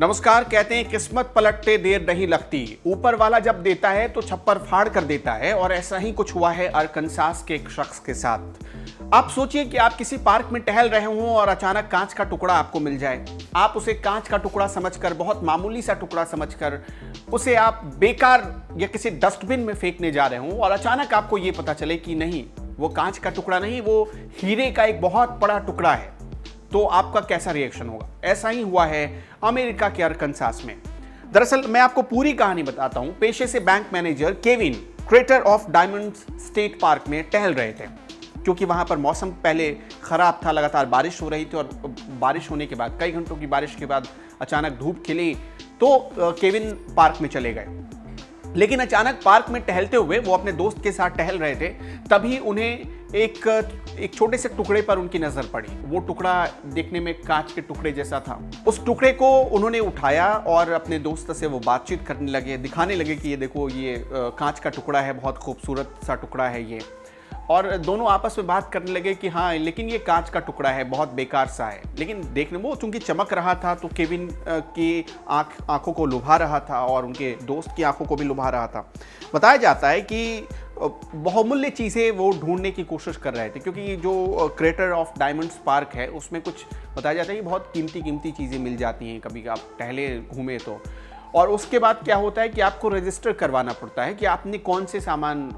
नमस्कार। कहते हैं किस्मत पलटते देर नहीं लगती, ऊपर वाला जब देता है तो छप्पर फाड़ कर देता है। और ऐसा ही कुछ हुआ है अरकानसास के एक शख्स के साथ। आप सोचिए कि आप किसी पार्क में टहल रहे हों और अचानक कांच का टुकड़ा आपको मिल जाए। आप उसे कांच का टुकड़ा समझकर, बहुत मामूली सा टुकड़ा समझकर उसे आप बेकार या किसी डस्टबिन में फेंकने जा रहे हों और अचानक आपको यह पता चले कि नहीं, वो कांच का टुकड़ा नहीं, वो हीरे का एक बहुत बड़ा टुकड़ा है। तो आपका कैसा रिएक्शन होगा? ऐसा ही हुआ है अमेरिका के अरकानसास में। दरअसल मैं आपको पूरी कहानी बताता हूं। पेशे से bank manager Kevin crater of diamonds state park में टहल रहे थे, क्योंकि वहां पर मौसम पहले खराब था, लगातार बारिश हो रही थी और बारिश होने के बाद, कई घंटों की बारिश के बाद अचानक धूप खिली तो केविन पार्क में चले गए। लेकिन अचानक पार्क में टहलते हुए वो अपने दोस्त के साथ टहल रहे थे, तभी उन्हें एक छोटे से टुकड़े पर उनकी नजर पड़ी। वो टुकड़ा देखने में कांच के टुकड़े जैसा था। उस टुकड़े को उन्होंने उठाया और अपने दोस्त से वो बातचीत करने लगे, दिखाने लगे कि ये देखो, ये कांच का टुकड़ा है, बहुत खूबसूरत सा टुकड़ा है ये। और दोनों आपस में बात करने लगे कि हाँ, लेकिन ये कांच का टुकड़ा है, बहुत बेकार सा है। लेकिन देखने में वो चूंकि चमक रहा था तो केविन की आंखों को लुभा रहा था और उनके दोस्त की आंखों को भी लुभा रहा था। बताया जाता है कि बहुमूल्य चीज़ें वो ढूंढने की कोशिश कर रहे थे, क्योंकि जो क्रेटर ऑफ डायमंड्स पार्क है उसमें कुछ बताया जाता है कि बहुत कीमती चीज़ें मिल जाती हैं कभी आप टहले घूमे तो। और उसके बाद क्या होता है कि आपको रजिस्टर करवाना पड़ता है कि आपने कौन से सामान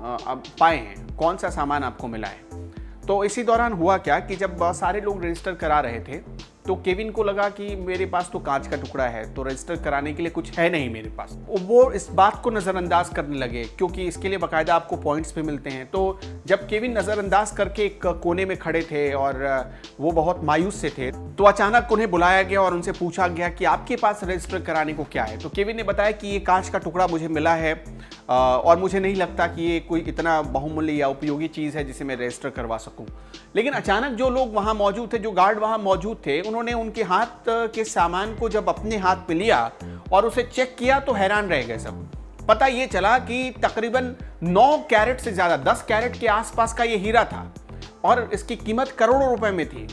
पाए हैं, कौन सा सामान आपको मिला है। तो इसी दौरान हुआ क्या कि जब सारे लोग रजिस्टर करा रहे थे तो केविन को लगा कि मेरे पास तो कांच का टुकड़ा है, तो रजिस्टर कराने के लिए कुछ है नहीं मेरे पास। वो इस बात को नज़रअंदाज करने लगे, क्योंकि इसके लिए बाकायदा आपको पॉइंट्स भी मिलते हैं। तो जब केविन नज़रअंदाज करके एक कोने में खड़े थे और वो बहुत मायूस से थे, तो अचानक उन्हें बुलाया गया और उनसे पूछा गया कि आपके पास रजिस्टर कराने को क्या है। तो केविन ने बताया कि ये कांच का टुकड़ा मुझे मिला है और मुझे नहीं लगता कि ये कोई इतना बहुमूल्य या उपयोगी चीज़ है जिसे मैं रजिस्टर करवा सकूं। लेकिन अचानक जो लोग वहां मौजूद थे, जो गार्ड वहां मौजूद थे, उन्होंने उनके हाथ के सामान को जब अपने हाथ में लिया और उसे चेक किया तो हैरान रह गए सब। पता ये चला कि तकरीबन 9 कैरेट से ज्यादा, 10 कैरेट के आसपास का ये हीरा था और इसकी कीमत करोड़ों रुपए में थी।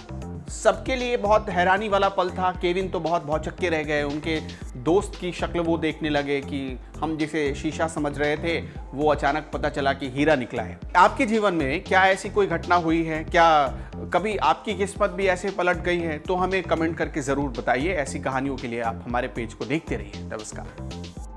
सबके लिए बहुत हैरानी वाला पल था। केविन तो बहुत भौचक्के रह गए। उनके दोस्त की शक्ल वो देखने लगे कि हम जिसे शीशा समझ रहे थे वो अचानक पता चला कि हीरा निकला है। आपके जीवन में क्या ऐसी कोई घटना हुई है? क्या कभी आपकी किस्मत भी ऐसे पलट गई है? तो हमें कमेंट करके ज़रूर बताइए। ऐसी कहानियों के लिए आप हमारे पेज को देखते रहिए। नमस्कार।